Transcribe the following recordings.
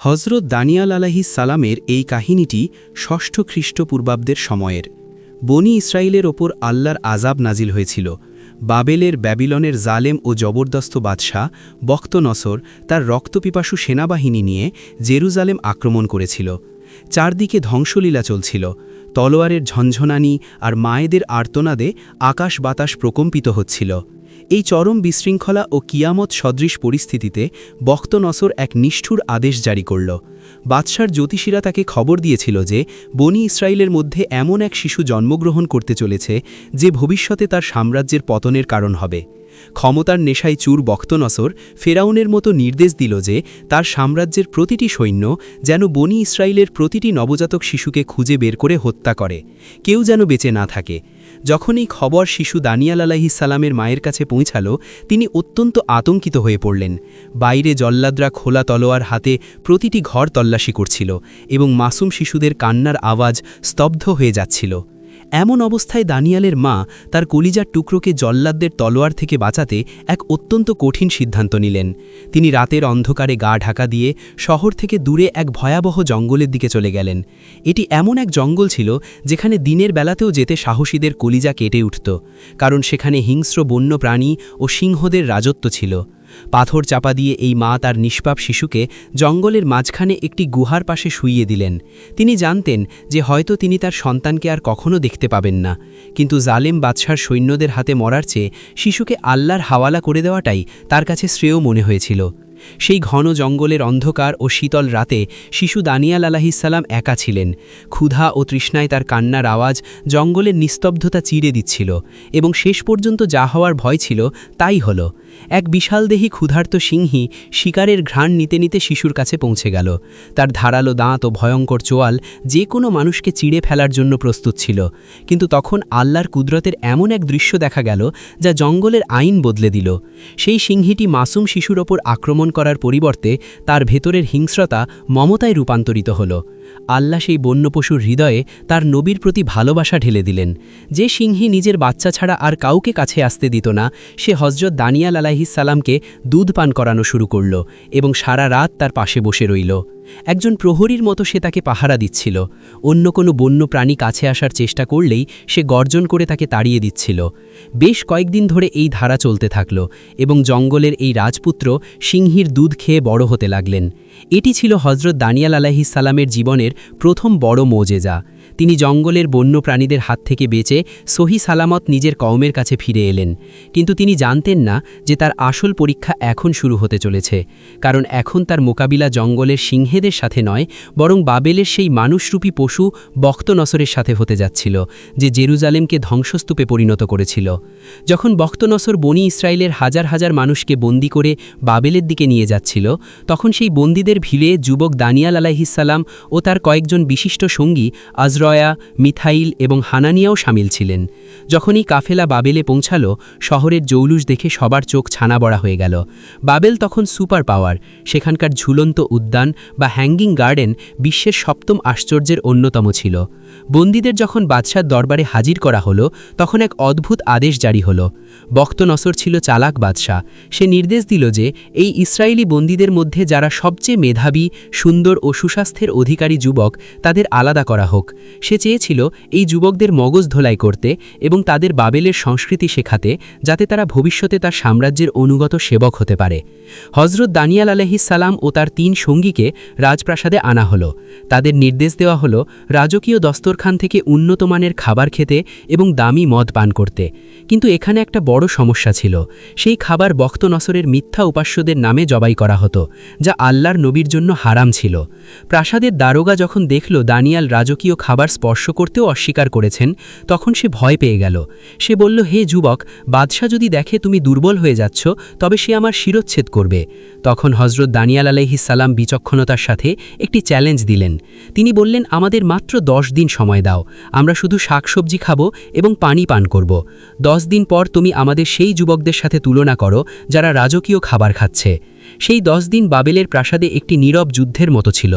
হজরত দানিয়াল আলাইহিস সালামের এই কাহিনীটি ষষ্ঠ খ্রিস্টপূর্বাব্দের সময়ের। বনি ইসরায়েলের ওপর আল্লাহর আযাব নাজিল হয়েছিল। বাবেলের ব্যাবিলনের জালেম ও জবরদস্ত বাদশাহ বখতনসর তার রক্তপিপাসু সেনাবাহিনী নিয়ে জেরুজালেম আক্রমণ করেছিল। চারদিকে ধ্বংসলীলা চলছিল। তলোয়ারের ঝনঝনানি আর মায়েদের আর্তনাদে আকাশ বাতাস প্রকম্পিত হচ্ছিল। এই চরম বিশৃঙ্খলা ও কিয়ামত সদৃশ পরিস্থিতিতে বখতনসর এক নিষ্ঠুর আদেশ জারি করল। বাদশার জ্যোতিষীরা তাকে খবর দিয়েছিল যে বনি ইসরায়েলের মধ্যে এমন এক শিশু জন্মগ্রহণ করতে চলেছে যে ভবিষ্যতে তার সাম্রাজ্যের পতনের কারণ হবে। ক্ষমতার নেশায় চুর বখতনসর ফেরাউনের মতো নির্দেশ দিল যে তার সাম্রাজ্যের প্রতিটি সৈন্য যেন বনি ইসরায়েলের প্রতিটি নবজাতক শিশুকে খুঁজে বের করে হত্যা করে, কেউ যেন বেঁচে না থাকে। যখন এই খবর শিশু দানিয়াল আলাইহিস সালামের মায়ের কাছে পৌঁছালো, তিনি অত্যন্ত আতঙ্কিত হয়ে পড়লেন। বাইরে জল্লাদরা খোলা তলোয়ার হাতে প্রতিটি ঘর তল্লাশি করছিল এবং মাসুম শিশুদের কান্নার আওয়াজ স্তব্ধ হয়ে যাচ্ছিল। এমন অবস্থায় দানিয়ালের মা তার কলিজার টুকরোকে জল্লাদদের তলোয়ার থেকে বাঁচাতে এক অত্যন্ত কঠিন সিদ্ধান্ত নিলেন। তিনি রাতের অন্ধকারে গা ঢাকা দিয়ে শহর থেকে দূরে এক ভয়াবহ জঙ্গলের দিকে চলে গেলেন। এটি এমন এক জঙ্গল ছিল যেখানে দিনের বেলাতেও যেতে সাহসীদের কলিজা কেটে উঠত, কারণ সেখানে হিংস্র বন্য প্রাণী ও সিংহদের রাজত্ব ছিল। পাথর চাপা দিয়ে এই মা তার নিষ্পাপ শিশুকে জঙ্গলের মাঝখানে একটি গুহার পাশে শুইয়ে দিলেন। তিনি জানতেন যে হয়তো তিনি তার সন্তানকে আর কখনো দেখতে পাবেন না, কিন্তু জালেম বাদশার সৈন্যদের হাতে মরার চেয়ে শিশুকে আল্লাহর হাওয়ালা করে দেওয়াটাই তার কাছে শ্রেয় মনে হয়েছিল। সেই ঘন জঙ্গলের অন্ধকার ও শীতল রাতে শিশু দানিয়াল আলাইহিস সালাম একা ছিলেন। ক্ষুধা ও তৃষ্ণায় তার কান্নার আওয়াজ জঙ্গলের নিস্তব্ধতা চিরে দিচ্ছিল, এবং শেষ পর্যন্ত যা হওয়ার ভয় ছিল তাই হল। এক বিশালদেহী ক্ষুধার্ত সিংহী শিকারের ঘ্রাণ নিতে নিতে শিশুর কাছে পৌঁছে গেল। তার ধারালো দাঁত ও ভয়ঙ্কর চোয়াল যে কোনো মানুষকে চিড়ে ফেলার জন্য প্রস্তুত ছিল। কিন্তু তখন আল্লাহর কুদরতের এমন এক দৃশ্য দেখা গেল যা জঙ্গলের আইন বদলে দিল। সেই সিংহীটি মাসুম শিশুর ওপর আক্রমণ করার পরিবর্তে তার ভেতরের হিংস্রতা মমতায় রূপান্তরিত হল। আল্লাহ সেই বন্য পশুর হৃদয়ে তার নবীর প্রতি ভালোবাসা ঢেলে দিলেন। যে সিংহী নিজের বাচ্চা ছাড়া আর কাউকে কাছে আসতে দিত না, সে হজরত দানিয়াল আলাইহিস সালামকে দুধ পান করানো শুরু করল এবং সারা রাত তার পাশে বসে রইল। একজন প্রহরীর মতো সে তাকে পাহারা দিচ্ছিল। অন্য কোনো বন্য প্রাণী কাছে আসার চেষ্টা করলেই সে গর্জন করে তাকে তাড়িয়ে দিচ্ছিল। বেশ কয়েকদিন ধরে এই ধারা চলতে থাকল এবং জঙ্গলের এই রাজপুত্র সিংহীর দুধ খেয়ে বড় হতে লাগলেন। এটি ছিল হজরত দানিয়াল আলাইহিস সালামের জীবনের প্রথম বড় মোজেজা। তিনি জঙ্গলের বন্য প্রাণীদের হাত থেকে বেঁচে সহি সালামত নিজের কওমের কাছে ফিরে এলেন। কিন্তু তিনি জানতেন না যে তার আসল পরীক্ষা এখন শুরু হতে চলেছে, কারণ এখন তার মোকাবিলা জঙ্গলের সিংহেদের সাথে নয়, বরং বাবেলের সেই মানুষরূপী পশু বখতনসরের সাথে হতে যাচ্ছিল, যে জেরুজালেমকে ধ্বংসস্তূপে পরিণত করেছিল। যখন বখতনসর বনি ইসরায়েলের হাজার হাজার মানুষকে বন্দী করে বাবেলের দিকে নিয়ে যাচ্ছিল, তখন সেই বন্দীদের ভিড়ে যুবক দানিয়াল আলাইহিস সালাম ও তার কয়েকজন বিশিষ্ট সঙ্গী আজরয়া, মিথাইল এবং হানানিয়াও সামিল ছিলেন। যখন এই কাফেলা বাবেলে পৌঁছাল, শহরের জৌলুস দেখে সবার চোখ ছানা বড়া হয়ে গেল। বাবেল তখন সুপার পাওয়ার। সেখানকার ঝুলন্ত উদ্যান বা হ্যাঙ্গিং গার্ডেন বিশ্বের সপ্তম আশ্চর্যের অন্যতম ছিল। বন্দীদের যখন বাদশার দরবারে হাজির করা হলো, তখন এক অদ্ভুত আদেশ জারি হলো। বখতনসর ছিল চালাক বাদশাহ। সে নির্দেশ দিল যে এই ইসরায়েলি বন্দীদের মধ্যে যারা সবচেয়ে মেধাবী, সুন্দর ও সুস্বাস্থ্যের অধিকারী যুবক, তাদের আলাদা করা হোক। সে চেয়েছিল এই যুবকদের মগজ ধোলাই করতে এবং তাদের বাবেলের সংস্কৃতি শেখাতে, যাতে তারা ভবিষ্যতে তার সাম্রাজ্যের অনুগত সেবক হতে পারে। হজরত দানিয়াল আলাইহিস সালাম ও তার 3 সঙ্গীকে রাজপ্রাসাদে আনা হলো। তাদের নির্দেশ দেওয়া হলো রাজকীয় দস্তরখান থেকে উন্নত মানের খাবার খেতে এবং দামি মদ পান করতে। কিন্তু এখানে একটা বড় সমস্যা ছিল। সেই খাবার বখতনসরের মিথ্যা উপাস্যদের নামে জবাই করা হতো, যা আল্লাহর নবীর জন্য হারাম ছিল। প্রাসাদের দারোগা যখন দেখল দানিয়াল রাজকীয় খাবার স্পর্শ করতেও অস্বীকার করেছেন, তখন সে ভয় পেয়ে গেল। সে বলল, হে যুবক, বাদশাহ যদি দেখে তুমি দুর্বল হয়ে যাচ্ছ, তবে সে আমার শিরচ্ছেদ করবে। তখন হজরত দানিয়াল আলাইহিস সালাম বিচক্ষণতার সাথে একটি চ্যালেঞ্জ দিলেন। তিনি বললেন, আমাদের মাত্র 10 দিন সময় দাও। আমরা শুধু শাকসবজি খাবো এবং পানি পান করব। 10 দিন পর তুমি আমাদের সেই যুবকদের সাথে তুলনা করো যারা রাজকীয় খাবার খাচ্ছে। সেই 10 দিন বাবেলের প্রাসাদে একটি নীরব যুদ্ধের মতো ছিল।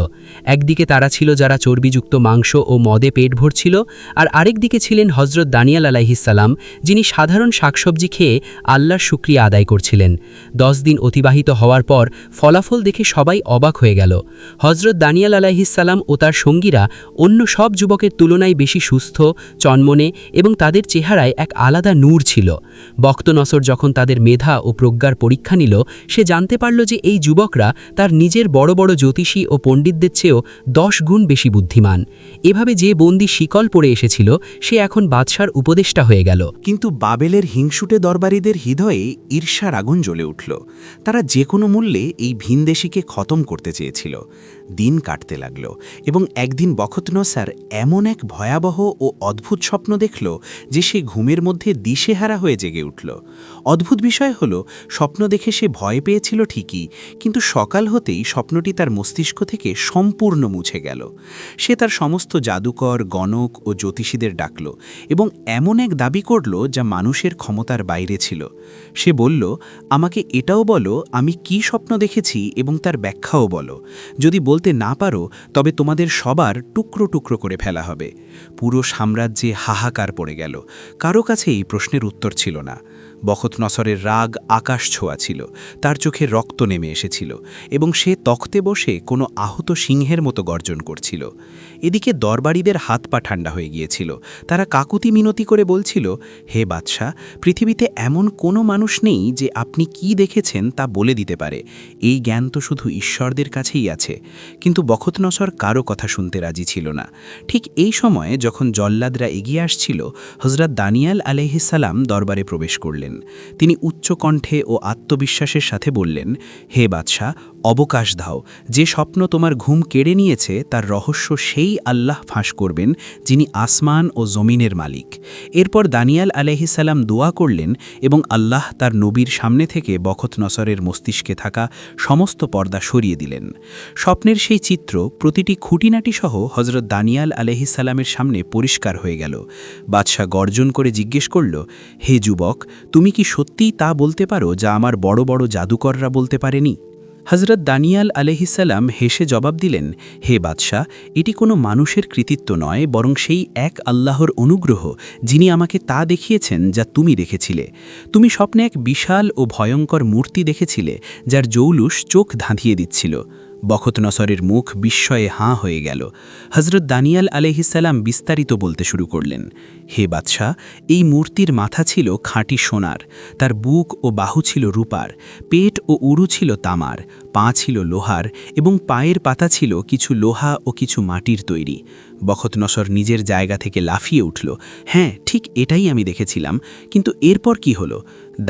একদিকে তারা ছিল যারা চর্বিযুক্ত মাংস ও মদে পেট ভরছিল, আর আরেকদিকে ছিলেন হজরত দানিয়াল আলাইহিসসালাম, যিনি সাধারণ শাকসবজি খেয়ে আল্লাহর শুকরিয়া আদায় করছিলেন। 10 দিন অতিবাহিত হওয়ার পর ফলাফল দেখে সবাই অবাক হয়ে গেল। হজরত দানিয়াল আলাইহিসসালাম ও তার সঙ্গীরা অন্য সব যুবকের তুলনায় বেশি সুস্থ, চনমনে এবং তাদের চেহারায় এক আলাদা নূর ছিল। বক্তনসর যখন তাদের মেধা ও প্রজ্ঞার পরীক্ষা নিল, সে জানতে পারল যে এই যুবকরা তার নিজের বড় বড় জ্যোতিষী ও পণ্ডিতদের চেয়েও 10 গুণ বেশি বুদ্ধিমান। এভাবে যে বন্দী শিকল পড়ে এসেছিল, সে এখন বাদশার উপদেষ্টা হয়ে গেল। কিন্তু বাবেলের হিংসুটে দরবারীদের হৃদয়ে ঈর্ষার আগুন জ্বলে উঠল। তারা যে কোনো মূল্যে এই ভিনদেশীকে খতম করতে চেয়েছিল। দিন কাটতে লাগল এবং একদিন বখতনসার এমন এক ভয়াবহ ও অদ্ভুত স্বপ্ন দেখল যে সে ঘুমের মধ্যে দিশেহারা হয়ে জেগে উঠল। অদ্ভুত বিষয় হল, স্বপ্ন দেখে সে ভয় পেয়েছিল ঠিকই, কিন্তু সকাল হতেই স্বপ্নটি তার মস্তিষ্ক থেকে সম্পূর্ণ মুছে গেল। সে তার সমস্ত জাদুকর, গণক ও জ্যোতিষীদের ডাকল এবং এমন এক দাবি করল যা মানুষের ক্ষমতার বাইরে ছিল। সে বলল, আমাকে এটাও বলো আমি কি স্বপ্ন দেখেছি এবং তার ব্যাখ্যাও বলো। যদি বলতে না পারো তবে তোমাদের সবার টুকরো টুকরো করে ফেলা হবে। পুরো সাম্রাজ্যে হাহাকার পড়ে গেল। কারো কাছে এই প্রশ্নের উত্তর ছিল না। বখতনসরের রাগ আকাশ ছোঁয়া ছিল, তার চোখে রক্ত নেমে এসেছিল এবং সে তখতে বসে কোনো আহত সিংহের মতো গর্জন করছিল। এদিকে দরবারীদের হাত পা ঠান্ডা হয়ে গিয়েছিল। তারা কাকুতি মিনতি করে বলছিল, হে বাদশাহ, পৃথিবীতে এমন কোনো মানুষ নেই যে আপনি কি দেখেছেন তা বলে দিতে পারে। এই জ্ঞান তো শুধু ঈশ্বরদের কাছেই আছে। কিন্তু বখতনসর কারো কথা শুনতে রাজি ছিল না। ঠিক এই সময়ে যখন জল্লাদরা এগিয়ে আসছিল, হজরত দানিয়াল আলাইহিসসালাম দরবারে প্রবেশ করলেন। তিনি উচ্চ কণ্ঠে ও আত্মবিশ্বাসের সাথে বললেন, হে বাদশাহ, অবকাশ দাও। যে স্বপ্ন তোমার ঘুম কেড়ে নিয়েছে তার রহস্য সেই আল্লাহ ফাঁস করবেন যিনি আসমান ও জমিনের মালিক। এরপর দানিয়াল আলাইহিসসালাম দোয়া করলেন এবং আল্লাহ তার নবীর সামনে থেকে বখতনসরের মস্তিষ্কে থাকা সমস্ত পর্দা সরিয়ে দিলেন। স্বপ্নের সেই চিত্র প্রতিটি খুঁটিনাটি সহ হজরত দানিয়াল আলাইহিসসালামের সামনে পরিষ্কার হয়ে গেল। বাদশাহ গর্জন করে জিজ্ঞেস করল, হে যুবক, তুমি কি সত্যিই তা বলতে পারো যা আমার বড় বড় জাদুকররা বলতে পারেনি? হজরত দানিয়াল আলাইহিসসালাম হেসে জবাব দিলেন, হে বাদশাহ, এটি কোনো মানুষের কৃতিত্ব নয়, বরং সেই এক আল্লাহর অনুগ্রহ যিনি আমাকে তা দেখিয়েছেন যা তুমি দেখেছিলে। তুমি স্বপ্নে এক বিশাল ও ভয়ঙ্কর মূর্তি দেখেছিলে যার জৌলুস চোখ ধাঁধিয়ে দিচ্ছিল। বখতনসরের মুখ বিস্ময়ে হাঁ হয়ে গেল। হজরত দানিয়াল আলাইহিসসালাম বিস্তারিত বলতে শুরু করলেন, হে বাদশাহ, এই মূর্তির মাথা ছিল খাঁটি সোনার, তার বুক ও বাহু ছিল রূপার, পেট ও উরু ছিল তামার, পা ছিল লোহার এবং পায়ের পাতা ছিল কিছু লোহা ও কিছু মাটির তৈরি। বখতনসর নিজের জায়গা থেকে লাফিয়ে উঠল, হ্যাঁ, ঠিক এটাই আমি দেখেছিলাম। কিন্তু এরপর কি হলো?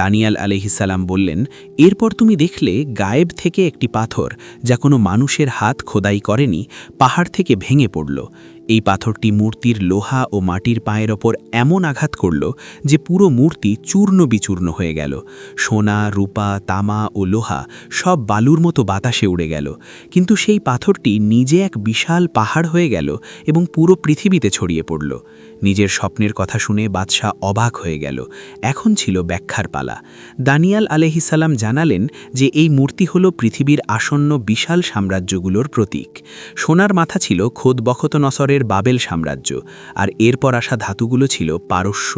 দানিয়াল আলাইহিসসালাম বললেন, এরপর তুমি দেখলে গায়েব থেকে একটি পাথর, যা কোনো মানুষের হাত খোদাই করেনি, পাহাড় থেকে ভেঙে পড়ল। এই পাথরটি মূর্তির লোহা ও মাটির পায়ের ওপর এমন আঘাত করল যে পুরো মূর্তি চূর্ণ বিচূর্ণ হয়ে গেল। সোনা, রূপা, তামা ও লোহা সব বালুর মতো বাতাসে উড়ে গেল। কিন্তু সেই পাথরটি নিজে এক বিশাল পাহাড় হয়ে গেল এবং পুরো পৃথিবীতে ছড়িয়ে পড়ল। নিজের স্বপ্নের কথা শুনে বাদশাহ অবাক হয়ে গেল। এখন ছিল ব্যাখ্যার পালা। দানিয়াল আলাইহিসসালাম জানালেন যে এই মূর্তি হল পৃথিবীর আসন্ন বিশাল সাম্রাজ্যগুলোর প্রতীক। সোনার মাথা ছিল খোদ বখতনসরের বাবেল সাম্রাজ্য, আর এরপর আসা ধাতুগুলো ছিল পারস্য,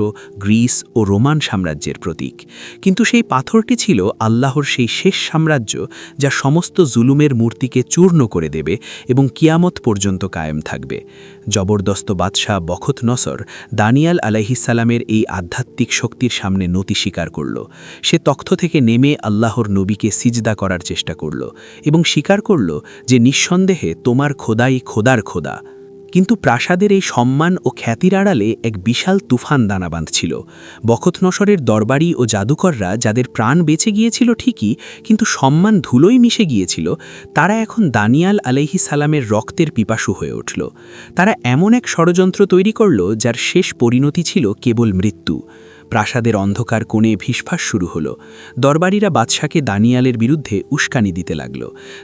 গ্রিস ও রোমান সাম্রাজ্যের প্রতীক। কিন্তু সেই পাথরটি ছিল আল্লাহর সেই শেষ সাম্রাজ্য যা সমস্ত জুলুমের মূর্তিকে চূর্ণ করে দেবে এবং কিয়ামত পর্যন্ত কায়েম থাকবে। জবরদস্ত বাদশাহ বখতনসর দানিয়াল আলাইহিসসালামের এই আধ্যাত্মিক শক্তির সামনে নতি স্বীকার করল। সে তখ্ত থেকে নেমে আল্লাহর নবীকে সিজদা করার চেষ্টা করল এবং স্বীকার করল যে নিঃসন্দেহে তোমার খোদাই খোদার খোদা। কিন্তু প্রাসাদের এই সম্মান ও খ্যাতির আড়ালে এক বিশাল তুফান দানা বাঁধছিল। বখতনসরের দরবারি ও জাদুকররা যাদের প্রাণ বেঁচে গিয়েছিল ঠিকই, কিন্তু সম্মান ধুলোয় মিশে গিয়েছিল, তারা এখন দানিয়াল আলাইহিসসালামের রক্তের পিপাসু হয়ে উঠল। তারা এমন এক ষড়যন্ত্র তৈরি করল যার শেষ পরিণতি ছিল কেবল মৃত্যু। প্রাসাদের অন্ধকার কোণে ফিসফাস শুরু হলো। দরবারীরা বাদশাকে দানিয়ালের বিরুদ্ধে উস্কানি দিতে লাগল।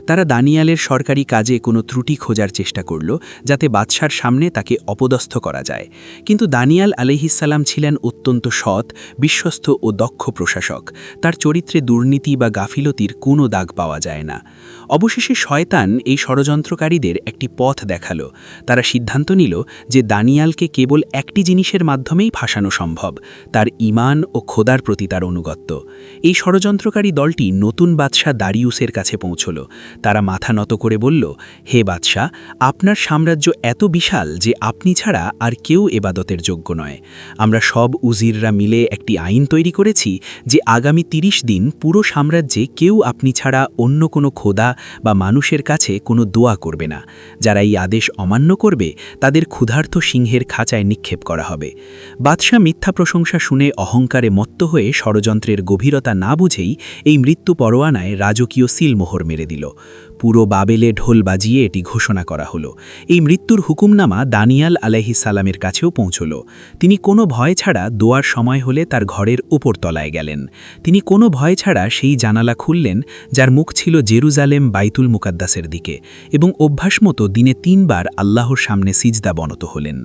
তারা দানিয়ালের সরকারি কাজে কোনো ত্রুটি খোঁজার চেষ্টা করল, যাতে বাদশার সামনে তাকে অপদস্থ করা যায়। কিন্তু দানিয়াল আলাইহিসসালাম ছিলেন অত্যন্ত সৎ, বিশ্বস্ত ও দক্ষ প্রশাসক। তার চরিত্রে দুর্নীতি বা গাফিলতির কোনো দাগ পাওয়া যায় না। অবশেষে শয়তান এই ষড়যন্ত্রকারীদের একটি পথ দেখালো। তারা সিদ্ধান্ত নিল যে দানিয়ালকে কেবল একটি জিনিসের মাধ্যমেই ফাঁসানো সম্ভব, তার ঈমান ও খোদার প্রতি তার অনুগত্য। এই ষড়যন্ত্রকারী দলটি নতুন বাদশাহ দারিউসের কাছে পৌঁছল। তারা মাথা নত করে বলল, হে বাদশাহ, আপনার সাম্রাজ্য এত বিশাল যে আপনি ছাড়া আর কেউ এবাদতের যোগ্য নয়। আমরা সব উজিররা মিলে একটি আইন তৈরি করেছি যে আগামী ৩০ দিন পুরো সাম্রাজ্যে কেউ আপনি ছাড়া অন্য কোনো খোদা বা মানুষের কাছে কোনো দোয়া করবে না। যারা এই আদেশ অমান্য করবে তাদের ক্ষুধার্ত সিংহের খাঁচায় নিক্ষেপ করা হবে। বাদশাহ মিথ্যা প্রশংসা শুনে অহংকারে মত্ত হয়ে ষড়যন্ত্রের গভীরতা না বুঝেই এই মৃত্যু পরোয়ানায় রাজকীয় সিলমোহর মেরে দিল। পুরো বাবেলে ঢোল বাজিয়ে এটি ঘোষণা করা হলো। এই মৃত্যুর হুকুমনামা দানিয়াল আলাইহিসসালামের কাছেও পৌঁছল। তিনি কোনো ভয় ছাড়া দোয়ার সময় হলে তার ঘরের উপর তলায় গেলেন। তিনি কোনো ভয় ছাড়া সেই জানালা খুললেন যার মুখ ছিল জেরুজালেম বাইতুল মুকাদ্দাসের দিকে, এবং অভ্যাসমতো দিনে ৩ বার আল্লাহর সামনে সিজদা বনত হলেন।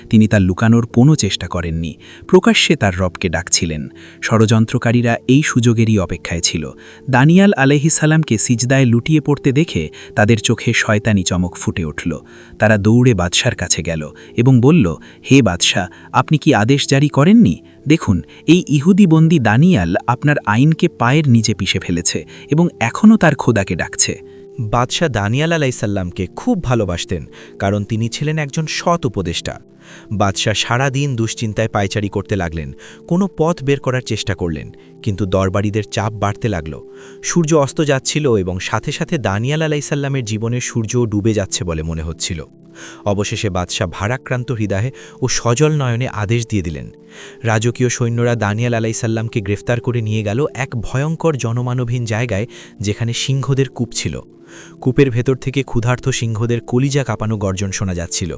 তিনি তা লুকানোর কোনো চেষ্টা করেননি, প্রকাশ্যে তার রবকে ডাকছিলেন। ষড়যন্ত্রকারীরা এই সুযোগেরই অপেক্ষায় ছিল। দানিয়াল আলাইহিসসালামকে সিজদায় লুটিয়ে পড়তে দেখে তাদের চোখে শয়তানি চমক ফুটে উঠল। তারা দৌড়ে বাদশার কাছে গেল এবং বলল, হে বাদশাহ, আপনি কি আদেশ জারি করেননি? দেখুন, এই ইহুদি বন্দী দানিয়াল আপনার আইনকে পায়ের নিচে পিষে ফেলেছে এবং এখনও তার খোদাকে ডাকছে। বাদশাহ দানিয়াল আলাইসাল্লামকে খুব ভালোবাসতেন, কারণ তিনি ছিলেন একজন সৎ উপদেষ্টা। বাদশাহ সারা দিন দুশ্চিন্তায় পায়চারি করতে লাগলেন, কোনো পথ বের করার চেষ্টা করলেন, কিন্তু দরবারীদের চাপ বাড়তে লাগল। সূর্য অস্ত যাচ্ছিল এবং সাথে সাথে দানিয়াল আলাইসাল্লামের জীবনের সূর্যও ডুবে যাচ্ছে বলে মনে হচ্ছিল। অবশেষে বাদশাহ ভারাক্রান্ত হৃদয়ে ও সজল নয়নে আদেশ দিয়ে দিলেন। রাজকীয় সৈন্যরা দানিয়াল আলাইসাল্লামকে গ্রেফতার করে নিয়ে গেল এক ভয়ঙ্কর জনমানবহীন জায়গায়, যেখানে সিংহদের কূপ ছিল। কূপের ভেতর থেকে ক্ষুধার্ত সিংহদের কলিজা কাঁপানো গর্জন শোনা যাচ্ছিল।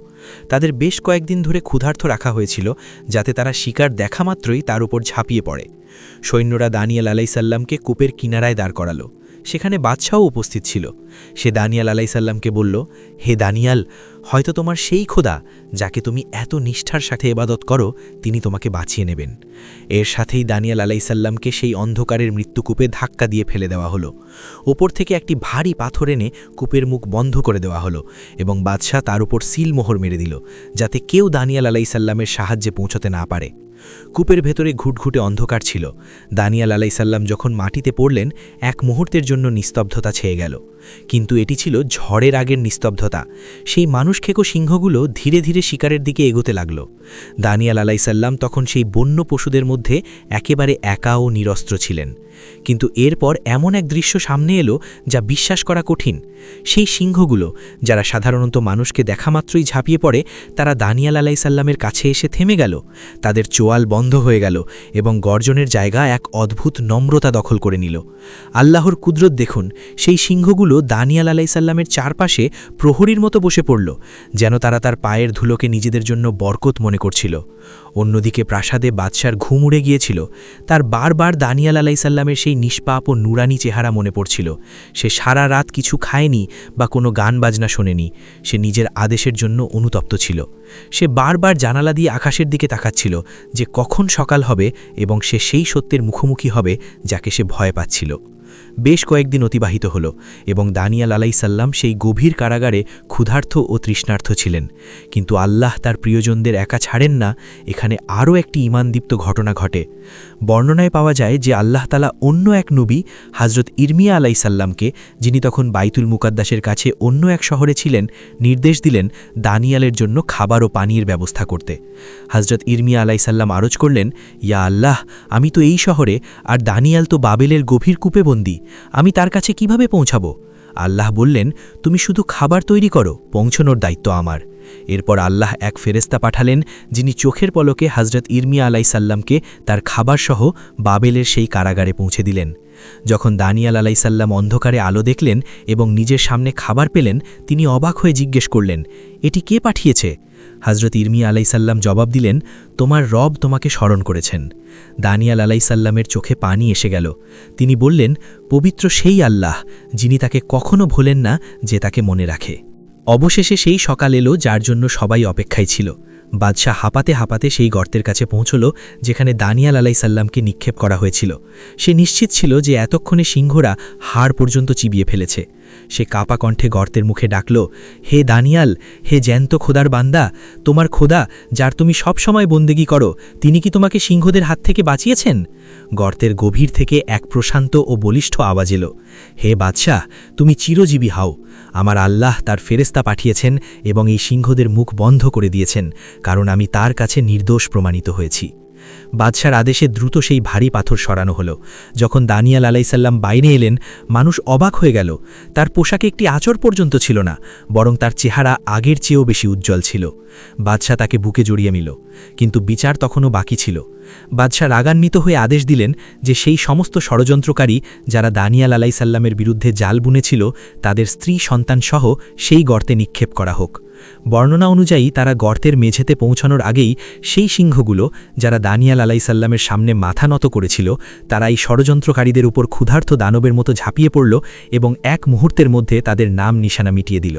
তাদের বেশ কয়েকদিন ধরে ক্ষুধার্ত রাখা হয়েছিল, যাতে তারা শিকার দেখা মাত্রই তার উপর ঝাঁপিয়ে পড়ে। সৈন্যরা দানিয়াল আলাইসাল্লামকে কূপের কিনারায় দাঁড় করালো। সেখানে বাদশাও উপস্থিত ছিল। সে দানিয়াল আলাইসাল্লামকে বলল, হে দানিয়াল, হয়তো তোমার সেই খোদা যাকে তুমি এত নিষ্ঠার সাথে ইবাদত করো, তিনি তোমাকে বাঁচিয়ে নেবেন। এর সাথেই দানিয়াল আলাইসাল্লামকে সেই অন্ধকারের মৃত্যুকূপে ধাক্কা দিয়ে ফেলে দেওয়া হলো। ওপর থেকে একটি ভারী পাথর এনে কূপের মুখ বন্ধ করে দেওয়া হলো এবং বাদশাহ তার উপর সিলমোহর মেরে দিল, যাতে কেউ দানিয়াল আলাইসাল্লামের সাহায্যে পৌঁছতে না পারে। কূপের ভেতরে ঘুটঘুটে অন্ধকার ছিল। দানিয়াল আলাইসাল্লাম যখন মাটিতে পড়লেন, এক মুহূর্তের জন্য নিস্তব্ধতা ছেয়ে গেল। কিন্তু এটি ছিল ঝড়ের আগের নিস্তব্ধতা। সেই মানুষখেকো সিংহগুলো ধীরে ধীরে শিকারের দিকে এগোতে লাগল। দানিয়াল আলাইসাল্লাম তখন সেই বন্য পশুদের মধ্যে একেবারে একা ও নিরস্ত্র ছিলেন। কিন্তু এরপর এমন এক দৃশ্য সামনে এলো যা বিশ্বাস করা কঠিন। সেই সিংহগুলো, যারা সাধারণত মানুষকে দেখামাত্রই ঝাঁপিয়ে পড়ে, তারা দানিয়াল আলাইসাল্লামের কাছে এসে থেমে গেল। তাদের চোয়াল বন্ধ হয়ে গেল এবং গর্জনের জায়গা এক অদ্ভুত নম্রতা দখল করে নিল। আল্লাহর কুদরত দেখুন, সেই সিংহগুলো দানিয়াল আলাইসাল্লামের চারপাশে প্রহরীর মতো বসে পড়ল, যেন তারা তার পায়ের ধুলোকে নিজেদের জন্য বরকত মনে করছিল। অন্যদিকে প্রাসাদে বাদশার ঘুম উড়ে গিয়েছিল। তার বারবার দানিয়াল আলাইসাল্লামের সেই নিষ্পাপ ও নুরানি চেহারা মনে পড়ছিল। সে সারা রাত কিছু খায়নি বা কোনো গান বাজনা শোনেনি। সে নিজের আদেশের জন্য অনুতপ্ত ছিল। সে বারবার জানালা দিয়ে আকাশের দিকে তাকাচ্ছিল যে কখন সকাল হবে এবং সে সেই সত্যের মুখোমুখি হবে যাকে সে ভয় পাচ্ছিল। বেশ কয়েকদিন অতিবাহিত হল এবং দানিয়াল আলাইসাল্লাম সেই গভীর কারাগারে ক্ষুধার্ত ও তৃষ্ণার্থ ছিলেন। কিন্তু আল্লাহ তার প্রিয়জনদের একা ছাড়েন না। এখানে আরও একটি ঈমানদীপ্ত ঘটনা ঘটে। বর্ণনায় পাওয়া যায় যে আল্লাহ তাআলা অন্য এক নবী হযরত ইরমিয়া আলাইসাল্লামকে, যিনি তখন বাইতুল মুকাদ্দাসের কাছে অন্য এক শহরে ছিলেন, নির্দেশ দিলেন দানিয়ালের জন্য খাবার ও পানির ব্যবস্থা করতে। হযরত ইরমিয়া আলাইসাল্লাম আরজ করলেন, ইয়া আল্লাহ, আমি তো এই শহরে, আর দানিয়াল তো বাবেলের গভীর কূপে বন্দী। আমি তার কাছে কিভাবে পৌঁছাবো? আল্লাহ বললেন, তুমি শুধু খাবার তৈরি করো, পৌঁছানোর দায়িত্ব আমার। এরপর আল্লাহ এক ফেরেশতা পাঠালেন, যিনি চোখের পলকে হযরত ইরমিয়া আলাইসাল্লামকে তার খাবারসহ বাবেলের সেই কারাগারে পৌঁছে দিলেন। যখন দানিয়াল আলাইসাল্লাম অন্ধকারে আলো দেখলেন এবং নিজের সামনে খাবার পেলেন, তিনি অবাক হয়ে জিজ্ঞেস করলেন, এটি কে পাঠিয়েছে? হযরত ইরমিয়া আলাইসাল্লাম জবাব দিলেন, তোমার রব তোমাকে স্মরণ করেছেন। দানিয়াল আলাইসাল্লামের চোখে পানি এসে গেল। তিনি বললেন, পবিত্র সেই আল্লাহ, যিনি তাকে কখনো ভোলেন না যে তাকে মনে রাখে। অবশেষে সেই সকাল এলো যার জন্য সবাই অপেক্ষায় ছিল। বাদশাহ হাঁপাতে হাঁপাতে সেই গর্তের কাছে পৌঁছল যেখানে দানিয়াল আলাইসাল্লামকে নিক্ষেপ করা হয়েছিল। সে নিশ্চিত ছিল যে এতক্ষণে সিংহরা হাড় পর্যন্ত চিবিয়ে ফেলেছে। সে কাপা কণ্ঠে গর্তের মুখে ডাকল, হে দানিয়াল, হে জ্যান্ত খোদার বান্দা, তোমার খোদা যার তুমি সব সময় বন্দেগী করো, তিনি কি তোমাকে সিংহদের হাত থেকে বাঁচিয়েছেন? গর্তের গভীর থেকে এক প্রশান্ত ও বলিষ্ঠ আওয়াজ এলো, হে বাদশাহ, তুমি চিরজীবী হও। আমার আল্লাহ তার ফেরেশতা পাঠিয়েছেন এবং এই সিংহদের মুখ বন্ধ করে দিয়েছেন, কারণ আমি তার কাছে নির্দোষ প্রমাণিত হয়েছি। বাদশার আদেশে দ্রুত সেই ভারী পাথর সরানো হলো। যখন দানিয়াল আলাইসাল্লাম বাইরে এলেন, মানুষ অবাক হয়ে গেল। তার পোশাকে একটি আঁচড় পর্যন্ত ছিল না, বরং তার চেহারা আগের চেয়েও বেশি উজ্জ্বল ছিল। বাদশাহ তাকে বুকে জড়িয়ে নিল, কিন্তু বিচার তখনও বাকি ছিল। বাদশাহ রাগান্বিত হয়ে আদেশ দিলেন যে সেই সমস্ত ষড়যন্ত্রকারী যারা দানিয়াল আলাইসাল্লামের বিরুদ্ধে জাল বুনেছিল, তাদের স্ত্রী সন্তানসহ সেই গর্তে নিক্ষেপ করা হোক। বর্ণনা অনুযায়ী তারা গর্তের মেঝেতে পৌঁছানোর আগেই সেই সিংহগুলো যারা দানিয়াল আলাইসাল্লামের সামনে মাথা নত করেছিল, তারা এই ষড়যন্ত্রকারীদের উপর ক্ষুধার্ত দানবের মতো ঝাঁপিয়ে পড়ল এবং এক মুহূর্তের মধ্যে তাদের নাম নিশানা মিটিয়ে দিল।